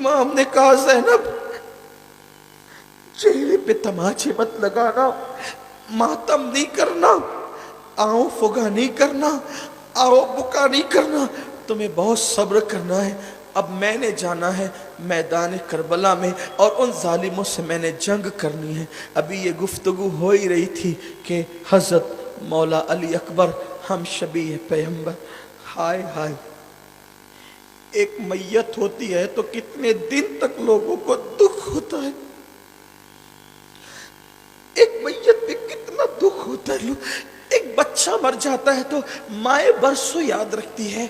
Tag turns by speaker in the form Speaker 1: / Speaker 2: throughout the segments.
Speaker 1: امام نے کہا زینب چہرے پہ تماچے مت لگانا، ماتم نہیں کرنا، آؤ فگا نہیں کرنا، آؤ بکا نہیں کرنا، تمہیں بہت صبر کرنا ہے۔ اب میں نے جانا ہے میدان کربلا میں اور ان ظالموں سے میں نے جنگ کرنی ہے۔ ابھی یہ گفتگو ہو ہی رہی تھی کہ حضرت مولا علی اکبر ہم شبیہ پیغمبر، ہائے ہائے، ایک میت ہوتی ہے تو کتنے دن تک لوگوں کو دکھ ہوتا ہے، ایک میت پہ کتنا دکھ ہوتا ہے، ایک بچہ مر جاتا ہے تو مائیں برسوں یاد رکھتی ہے،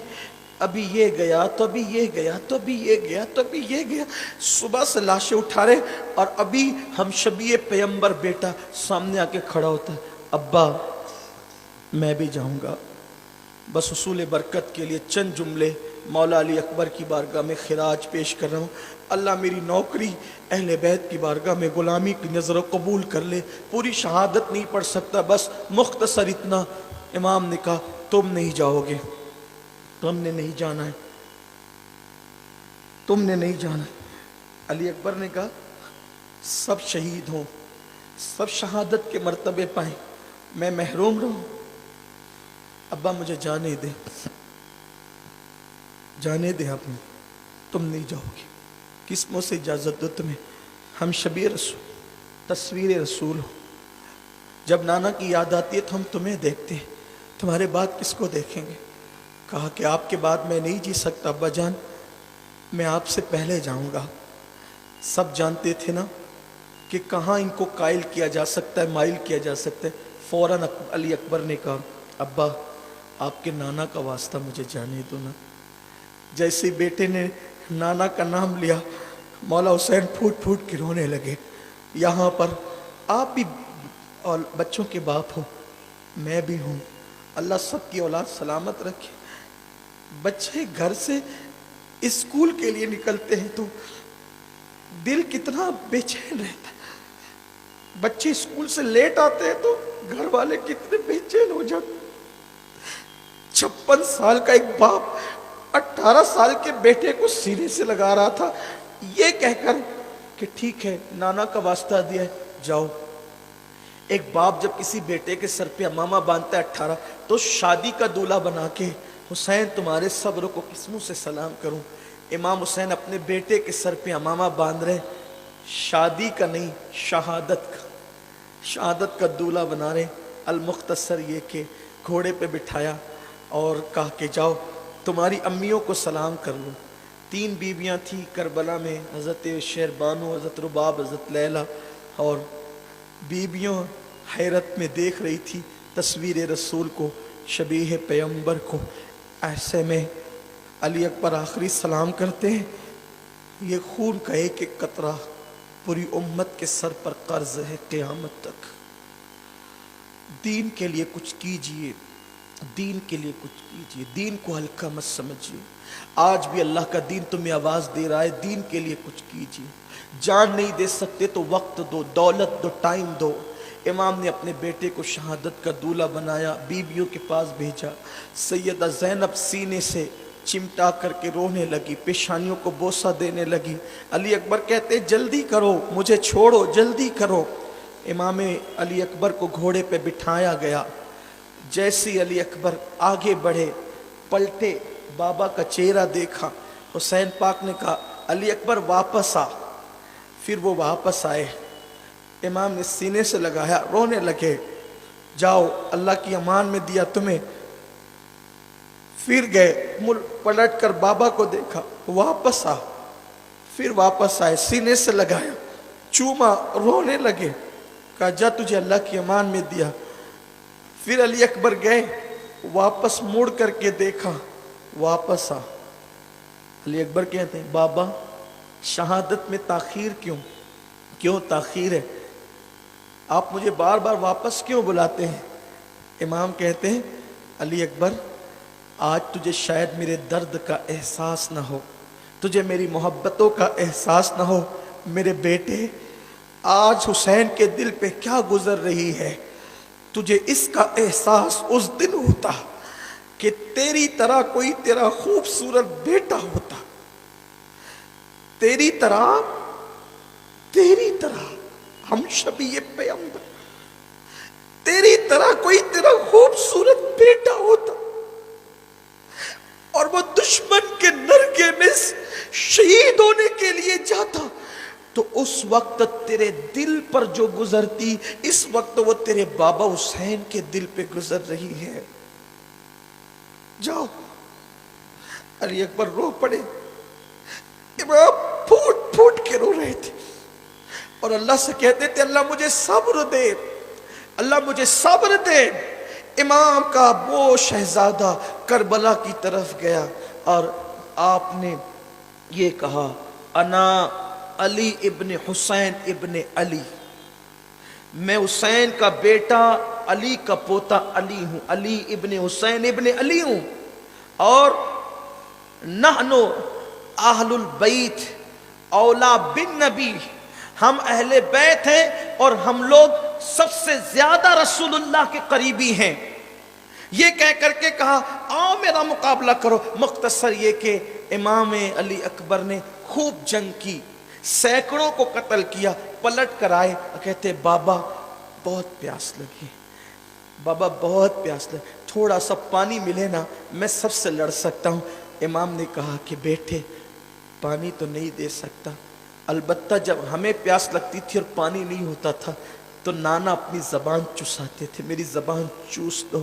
Speaker 1: ابھی یہ گیا تو ابھی یہ گیا تو ابھی یہ گیا تو ابھی یہ گیا، صبح سے لاشیں اٹھا رہے، اور ابھی ہم شبیہ پیغمبر بیٹا سامنے آ کے کھڑا ہوتا ہے، ابا میں بھی جاؤں گا۔ بس حصول برکت کے لیے چند جملے مولا علی اکبر کی بارگاہ میں خراج پیش کر رہا ہوں۔ اللہ میری نوکری اہل بیت کی بارگاہ میں غلامی کی نظر و قبول کر لے۔ پوری شہادت نہیں پڑھ سکتا، بس مختصر اتنا، امام نے کہا تم نہیں جاؤ گے، تم نے نہیں جانا ہے، تم نے نہیں جانا ہے۔ علی اکبر نے کہا سب شہید ہوں، سب شہادت کے مرتبے پائیں، میں محروم رہوں؟ ابا مجھے جانے دے، جانے دے، آپ نے، تم نہیں جاؤ گے، کس منہ سے اجازت دو تمہیں؟ ہم شبیہ رسول، تصویر رسول ہو، جب نانا کی یاد آتی ہے تو ہم تمہیں دیکھتے ہیں، تمہارے بعد کس کو دیکھیں گے؟ کہا کہ آپ کے بعد میں نہیں جی سکتا ابا جان، میں آپ سے پہلے جاؤں گا۔ سب جانتے تھے نا کہ کہاں ان کو قائل کیا جا سکتا ہے، مائل کیا جا سکتا ہے۔ فوراً علی اکبر نے کہا ابا آپ کے نانا کا واسطہ مجھے جانے دو نا۔ جیسے بیٹے نے نانا کا نام لیا، مولا حسین پھوٹ پھوٹ کے رونے لگے۔ یہاں پر آپ بھی اور بچوں کے باپ ہو، میں بھی ہوں، اللہ سب کی اولاد سلامت رکھے۔ بچے گھر سے اسکول کے لیے نکلتے ہیں تو دل کتنا بے چین رہتا ہے، بچے اسکول سے لیٹ آتے ہیں تو گھر والے کتنے بے چین ہو جاتے۔ 56 سال کا ایک باپ 18 سال کے بیٹے کو سینے سے لگا رہا تھا، یہ کہہ کر کہ ٹھیک ہے نانا کا واسطہ دیا ہے جاؤ۔ ایک باپ جب کسی بیٹے کے سر پہ امامہ باندھتا ہے 18 تو شادی کا دولہا بنا کے حسین تمہارے صبر کو کس منہ سے سلام کروں۔ امام حسین اپنے بیٹے کے سر پہ امامہ باندھ رہے، شادی کا نہیں شہادت کا، شہادت کا دولہا بنا رہے۔ المختصر یہ کہ گھوڑے پہ بٹھایا اور کہا کہ جاؤ تمہاری امیوں کو سلام کر لو۔ 3 بیویاں تھیں کربلا میں، حضرت شہربانو، حضرت رباب، حضرت لیلہ، اور بیویوں حیرت میں دیکھ رہی تھی تصویر رسول کو، شبیہ پیغمبر کو۔ ایسے میں علی اکبر آخری سلام کرتے ہیں، یہ خون کا ایک ایک قطرہ پوری امت کے سر پر قرض ہے قیامت تک۔ دین کے لیے کچھ کیجئے، دین کے لیے کچھ کیجئے، دین کو ہلکا مت سمجھیے۔ آج بھی اللہ کا دین تمہیں آواز دے رہا ہے، دین کے لیے کچھ کیجئے۔ جان نہیں دے سکتے تو وقت دو، دولت دو، ٹائم دو۔ امام نے اپنے بیٹے کو شہادت کا دولہا بنایا، بیویوں کے پاس بھیجا۔ سیدہ زینب سینے سے چمٹا کر کے رونے لگی، پیشانیوں کو بوسہ دینے لگی۔ علی اکبر کہتے جلدی کرو، مجھے چھوڑو، جلدی کرو۔ امام علی اکبر کو گھوڑے پہ بٹھایا گیا۔ جیسے علی اکبر آگے بڑھے، پلٹے، بابا کا چہرہ دیکھا، حسین پاک نے کہا علی اکبر واپس آ۔ پھر وہ واپس آئے، امام نے سینے سے لگایا، رونے لگے، جاؤ اللہ کی امان میں دیا تمہیں۔ پھر گئے، پلٹ کر بابا کو دیکھا، واپس آ۔ پھر واپس آئے، سینے سے لگایا، چوما، رونے لگے، کہا جا تجھے اللہ کی امان میں دیا۔ پھر علی اکبر گئے، واپس مڑ کر کے دیکھا، واپس آ۔ علی اکبر کہتے ہیں بابا شہادت میں تاخیر کیوں تاخیر ہے؟ آپ مجھے بار بار واپس کیوں بلاتے ہیں؟ امام کہتے ہیں علی اکبر آج تجھے شاید میرے درد کا احساس نہ ہو، تجھے میری محبتوں کا احساس نہ ہو، میرے بیٹے آج حسین کے دل پہ کیا گزر رہی ہے، تجھے اس کا احساس اس دن ہوتا کہ تیری طرح کوئی تیرا خوبصورت بیٹا ہوتا، تیری طرح ہم شبیہ پیغمبر، تیری طرح کوئی تیرا خوبصورت بیٹا ہوتا اور وہ دشمن کے نرگے میں شہید ہونے کے لیے جاتا، تو اس وقت تیرے دل پر جو گزرتی، اس وقت وہ تیرے بابا حسین کے دل پہ گزر رہی ہے۔ جاؤ۔ علی اکبر رو پڑے، امام پھوٹ پھوٹ کے رو رہے تھے اور اللہ سے کہتے تھے اللہ مجھے صبر دے، اللہ مجھے صبر دے۔ امام کا وہ شہزادہ کربلا کی طرف گیا اور آپ نے یہ کہا انا علی ابن حسین ابن علی، میں حسین کا بیٹا علی کا پوتا علی ہوں، علی ابن حسین ابن علی ہوں، اور نحنو اہل البیت اولا بن نبی، ہم اہل بیت ہیں اور ہم لوگ سب سے زیادہ رسول اللہ کے قریبی ہیں۔ یہ کہہ کر کے کہا آؤ میرا مقابلہ کرو۔ مختصر یہ کہ امام علی اکبر نے خوب جنگ کی، سینکڑوں کو قتل کیا، پلٹ کر آئے، کہتے بابا بہت پیاس لگی، بابا بہت پیاس لگی، تھوڑا سا پانی ملے نا میں سب سے لڑ سکتا ہوں۔ امام نے کہا کہ بیٹے پانی تو نہیں دے سکتا، البتہ جب ہمیں پیاس لگتی تھی اور پانی نہیں ہوتا تھا تو نانا اپنی زبان چوساتے تھے، میری زبان چوس دو۔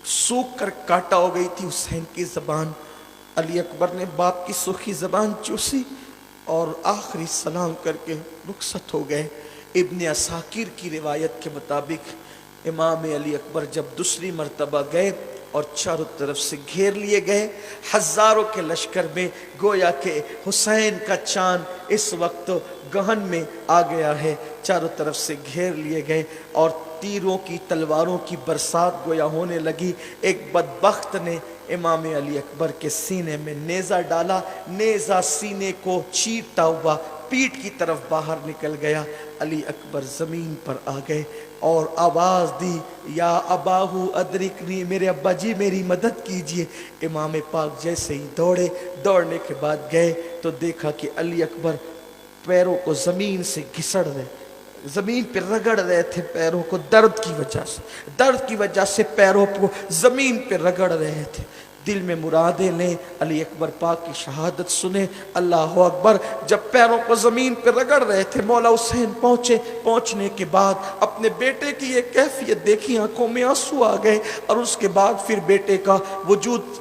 Speaker 1: سوکھ کر کاٹا ہو گئی تھی حسین کی زبان، علی اکبر نے باپ کی سوکھی زبان چوسی اور آخری سلام کر کے رخصت ہو گئے۔ ابن عساکر کی روایت کے مطابق امام علی اکبر جب دوسری مرتبہ گئے اور چاروں طرف سے گھیر لیے گئے، ہزاروں کے لشکر میں، گویا کہ حسین کا چاند اس وقت گہن میں آ گیا ہے، چاروں طرف سے گھیر لیے گئے اور تیروں کی تلواروں کی برسات گویا ہونے لگی۔ ایک بدبخت نے امام علی اکبر کے سینے میں نیزہ ڈالا، نیزہ سینے کو چیرتا ہوا پیٹھ کی طرف باہر نکل گیا۔ علی اکبر زمین پر آ گئے اور آواز دی یا اباہو ادرکنی، میرے ابا جی میری مدد کیجئے۔ امام پاک جیسے ہی دوڑے، دوڑنے کے بعد گئے تو دیکھا کہ علی اکبر پیروں کو زمین سے گھسڑ رہے، زمین پہ رگڑ رہے تھے پیروں کو، درد کی وجہ سے پیروں کو زمین پہ رگڑ رہے تھے۔ دل میں مرادیں لیں، علی اکبر پاک کی شہادت سنیں، اللہ اکبر۔ جب پیروں کو زمین پہ رگڑ رہے تھے مولا حسین پہنچے، پہنچنے کے بعد اپنے بیٹے کی یہ کیفیت دیکھی، آنکھوں میں آنسو آ گئے، اور اس کے بعد پھر بیٹے کا وجود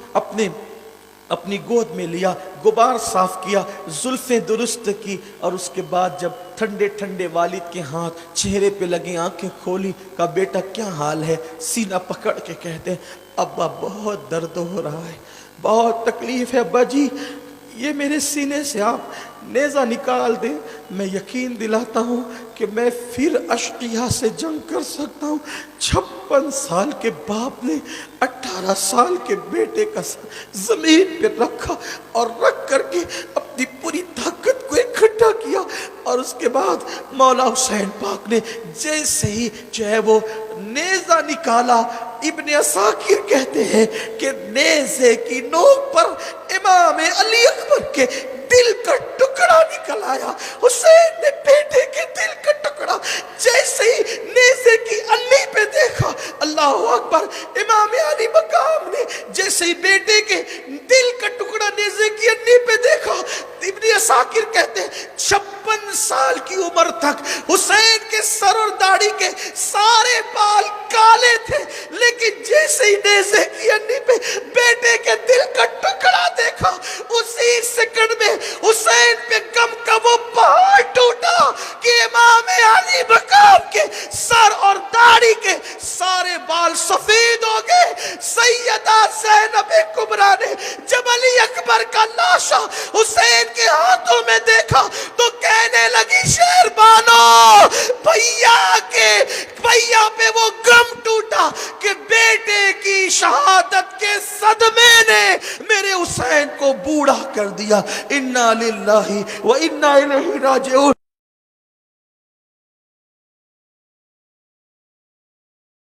Speaker 1: اپنی گود میں لیا، غبار صاف کیا، زلفیں درست کی، اور اس کے بعد جب ٹھنڈے ٹھنڈے والد کے ہاتھ چہرے پہ لگے، آنکھیں کھولی، کہا بیٹا کیا حال ہے؟ سینہ پکڑ کے کہتے ہیں ابا بہت درد ہو رہا ہے، بہت تکلیف ہے ابا جی، یہ میرے سینے سے آپ نیزہ نکال دیں، میں یقین دلاتا ہوں کہ میں پھر اشقیہ سے جنگ کر سکتا ہوں۔ 56 سال کے باپ نے 18 سال کے بیٹے کا سر زمین پہ رکھا اور رکھ کر کے اپنی پوری طاقت کو اکٹھا کیا، اور اس کے بعد مولا حسین پاک نے جیسے ہی جو ہے وہ نیزہ نکالا، ابن عساکر کہتے ہیں کہ نیزے کی نوک پر امام علی اکبر کے دل کا ٹکڑا نکل آیا۔ حسین نے بیٹے کے دل کا ٹکڑا جیسے ہی نیزے کی الی پہ دیکھا، اللہ اکبر، امام علی مقام نے جیسے ہی بیٹے کے دل کا ٹکڑا نیزے کی الی پہ دیکھا، ابن عساکر کہتے ہیں 56 سال کی عمر تک حسین کے سر اور داڑھی کے سارے بال کالے تھے، لیکن جیسے ہی نیزے کی الی پہ بیٹے کے دل کا ٹکڑا دیکھا، اسی سیکنڈ میں حسین پہ غم کا وہ پہاڑ ٹوٹا کہ امام علی مقام کے سر اور داڑھی کے سارے بال سفید ہو گئے۔ سیدہ زینب کبریٰ نے جب علی اکبر کا لاشا حسین کے ہاتھوں میں دیکھا تو کہنے لگی شہربانو، بھیا پہ وہ غم ٹوٹا کہ بیٹے کی شہادت کے صدمے نے میرے حسین کو بوڑھا کر دیا۔ انا للہ و انا الیہ راجعون۔